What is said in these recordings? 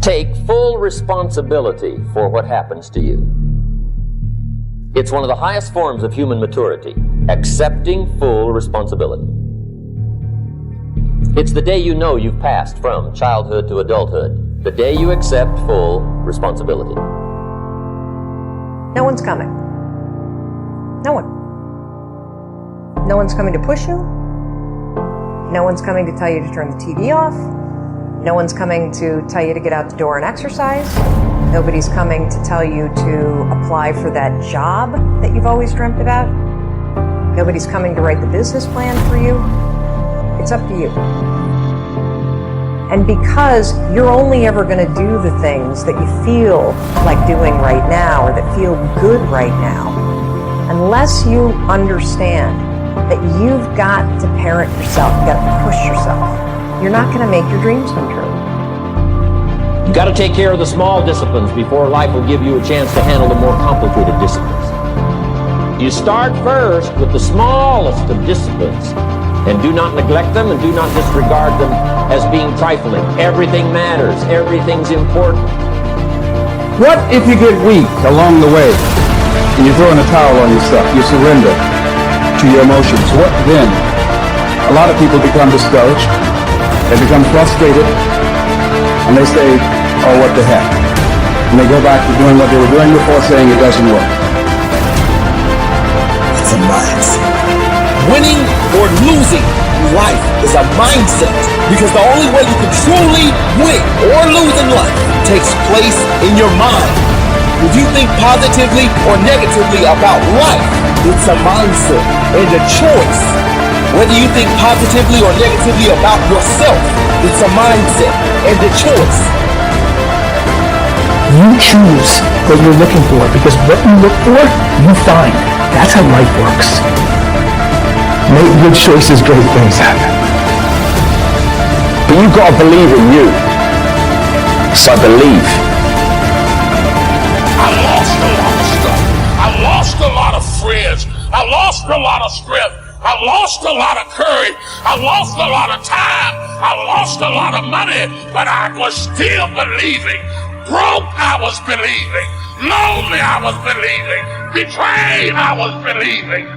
Take full responsibility for what happens to you. It's one of the highest forms of human maturity, accepting full responsibility. It's the day you know you've passed from childhood to adulthood, the day you accept full responsibility. No one's coming. No one. No one's coming to push you. No one's coming to tell you to turn the TV off. No one's coming to tell you to get out the door and exercise. Nobody's coming to tell you to apply for that job that you've always dreamt about. Nobody's coming to write the business plan for you. It's up to you. And because you're only ever going to do the things that you feel like doing right now or that feel good right now, unless you understand that you've got to parent yourself, you've got to push yourself, you're not going to make your dreams come true. You've got to take care of the small disciplines before life will give you a chance to handle the more complicated disciplines. You start first with the smallest of disciplines, and do not neglect them and do not disregard them as being trifling. Everything matters. Everything's important. What if you get weak along the way and you throw in a towel on yourself, you surrender to your emotions? What then? A lot of people become discouraged. They become frustrated, and they say, oh, what the heck? And they go back to doing what they were doing before, saying it doesn't work. It's a mindset. Winning or losing in life is a mindset, because the only way you can truly win or lose in life takes place in your mind. If you think positively or negatively about life, it's a mindset and a choice. Whether you think positively or negatively about yourself, it's a mindset and a choice. You choose what you're looking for, because what you look for, you find. That's how life works. Make good choices, great things happen. But you gotta believe in you. So believe. I lost a lot of stuff. I lost a lot of friends. I lost a lot of strength. I lost a lot of courage. I lost a lot of time. I lost a lot of money, but I was still believing. Broke, I was believing. Lonely, I was believing. Betrayed, I was believing.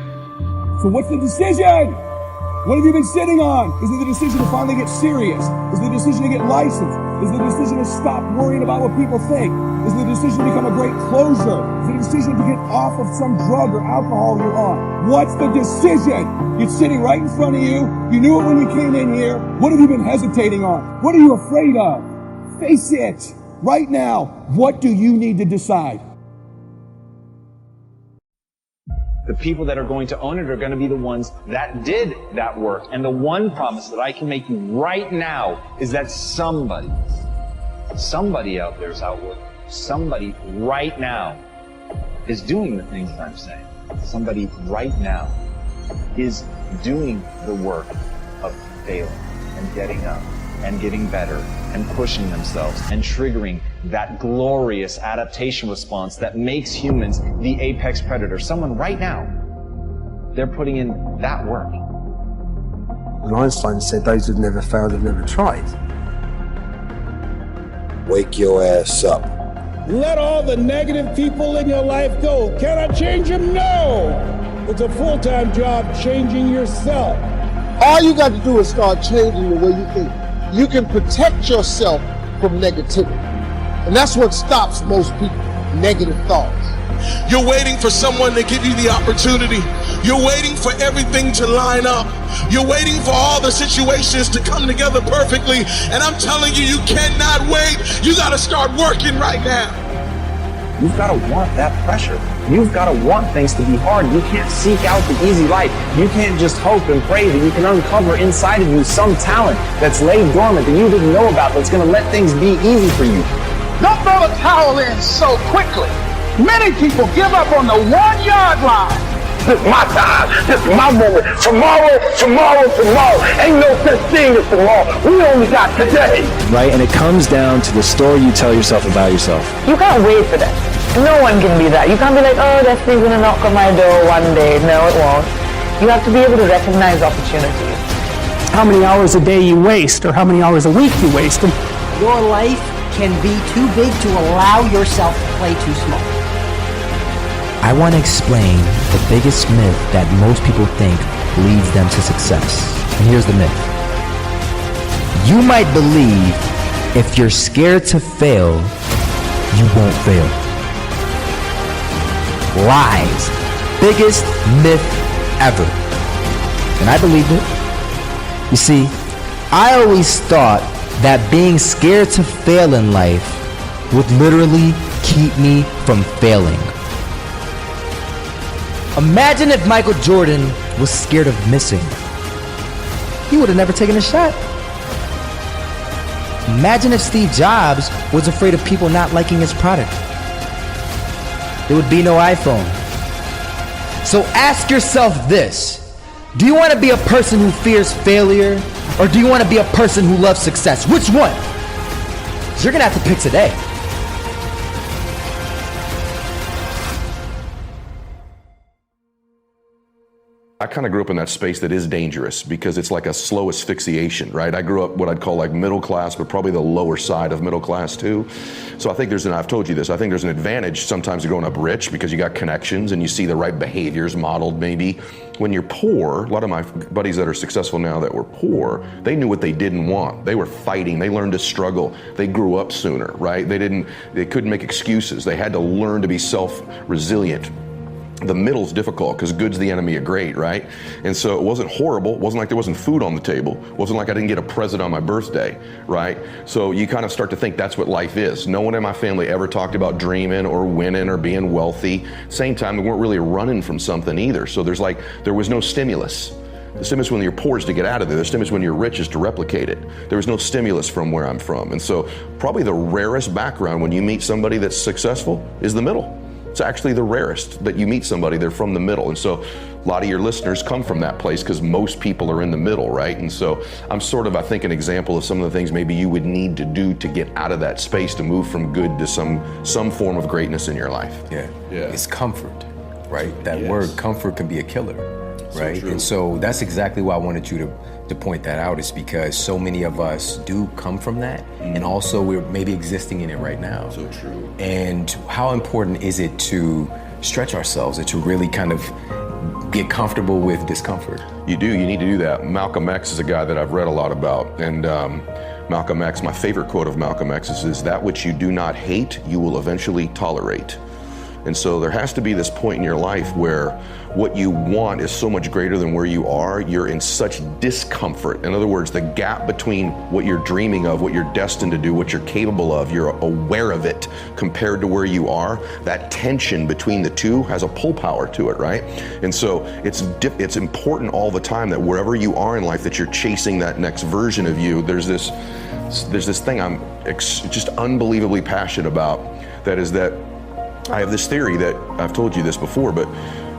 So what's the decision? What have you been sitting on? Is it the decision to finally get serious? Is it the decision to get licensed? Is it the decision to stop worrying about what people think? Is it the decision to become a great closer? Is it the decision to get off of some drug or alcohol you're on? What's the decision? It's sitting right in front of you. You knew it when you came in here. What have you been hesitating on? What are you afraid of? Face it. Right now, what do you need to decide? The people that are going to own it are going to be the ones that did that work. And the one promise that I can make you right now is that somebody out there is out working. Somebody right now is doing the things that I'm saying. Somebody right now is doing the work of failing and getting up and getting better and pushing themselves and triggering that glorious adaptation response that makes humans the apex predator. Someone right now, they're putting in that work. And Einstein said those who've never failed have never tried. Wake your ass up. Let all the negative people in your life go. Can I change them? No! It's a full-time job changing yourself. All you got to do is start changing the way you think. You can protect yourself from negativity. And that's what stops most people, negative thoughts. You're waiting for someone to give you the opportunity. You're waiting for everything to line up. You're waiting for all the situations to come together perfectly. And I'm telling you, you cannot wait. You got to start working right now. You've got to want that pressure. You've got to want things to be hard. You can't seek out the easy life. You can't just hope and pray that you can uncover inside of you some talent that's laid dormant that you didn't know about that's going to let things be easy for you. Don't throw the towel in so quickly. Many people give up on the 1-yard line. This is my time. This is my moment. Tomorrow. Ain't no such thing as tomorrow. We only got today. Right? And it comes down to the story you tell yourself about yourself. You can't wait for that. No one can be that. You can't be like, oh, that thing's gonna knock on my door one day. No, it won't. You have to be able to recognize opportunities. How many hours a day you waste, or how many hours a week you waste. And your life can be too big to allow yourself to play too small. I want to explain the biggest myth that most people think leads them to success. And here's the myth. You might believe if you're scared to fail, you won't fail. Lies. Biggest myth ever. And I believed it. You see, I always thought that being scared to fail in life would literally keep me from failing. Imagine if Michael Jordan was scared of missing. He would have never taken a shot. Imagine if Steve Jobs was afraid of people not liking his product. There would be no iPhone. So ask yourself this. Do you want to be a person who fears failure, or do you want to be a person who loves success? Which one? You're going to have to pick today. I kind of grew up in that space that is dangerous because it's like a slow asphyxiation, right? I grew up what I'd call like middle class, but probably the lower side of middle class too. So I think I've told you this, I think there's an advantage sometimes to growing up rich because you got connections and you see the right behaviors modeled maybe. When you're poor, a lot of my buddies that are successful now that were poor, they knew what they didn't want. They were fighting, they learned to struggle. They grew up sooner, right? They couldn't make excuses. They had to learn to be self-resilient. The middle's difficult because good's the enemy of great, right? And so it wasn't horrible. It wasn't like there wasn't food on the table. It wasn't like I didn't get a present on my birthday, right? So you kind of start to think that's what life is. No one in my family ever talked about dreaming or winning or being wealthy. Same time, we weren't really running from something either. So there was no stimulus. The stimulus when you're poor is to get out of there. The stimulus when you're rich is to replicate it. There was no stimulus from where I'm from. And so probably the rarest background when you meet somebody that's successful is the middle. It's actually the rarest that you meet somebody, they're from the middle. And so a lot of your listeners come from that place because most people are in the middle, right? And so I'm sort of, I think, an example of some of the things maybe you would need to do to get out of that space to move from good to some form of greatness in your life. Yeah. It's comfort, right? That word comfort can be a killer, right? And so that's exactly why I wanted you to point that out, is because so many of us do come from that, and also we're maybe existing in it right now. So true. And how important is it to stretch ourselves and to really kind of get comfortable with discomfort? You need to do that. Malcolm X is a guy that I've read a lot about, and Malcolm X, my favorite quote of Malcolm X is that which you do not hate, you will eventually tolerate. And so there has to be this point in your life where what you want is so much greater than where you are. You're in such discomfort. In other words, the gap between what you're dreaming of, what you're destined to do, what you're capable of, you're aware of it compared to where you are. That tension between the two has a pull power to it, right? And so it's important all the time that wherever you are in life, that you're chasing that next version of you. There's this thing I'm just unbelievably passionate about. That is that I have this theory that I've told you this before, but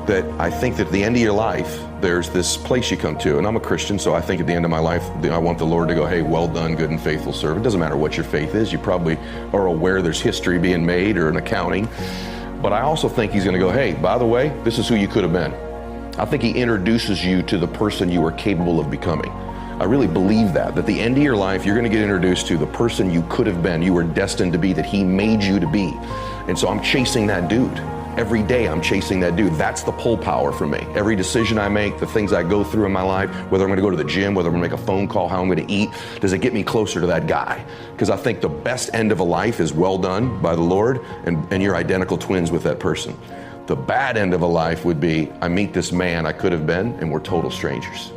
that I think that at the end of your life, there's this place you come to. And I'm a Christian, so I think at the end of my life, I want the Lord to go, hey, well done, good and faithful servant. It doesn't matter what your faith is. You probably are aware there's history being made or an accounting. But I also think he's going to go, hey, by the way, this is who you could have been. I think he introduces you to the person you are capable of becoming. I really believe that at the end of your life, you're going to get introduced to the person you could have been, you were destined to be, that he made you to be. And so I'm chasing that dude. Every day I'm chasing that dude. That's the pull power for me. Every decision I make, the things I go through in my life, whether I'm going to go to the gym, whether I'm going to make a phone call, how I'm going to eat, does it get me closer to that guy? Because I think the best end of a life is well done by the Lord, and you're identical twins with that person. The bad end of a life would be, I meet this man I could have been, and we're total strangers.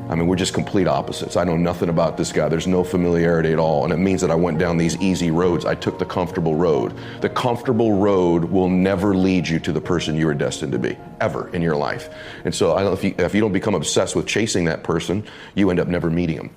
I mean, we're just complete opposites. I know nothing about this guy. There's no familiarity at all. And it means that I went down these easy roads. I took the comfortable road. The comfortable road will never lead you to the person you are destined to be, ever in your life. And so I don't know if you don't become obsessed with chasing that person, you end up never meeting him.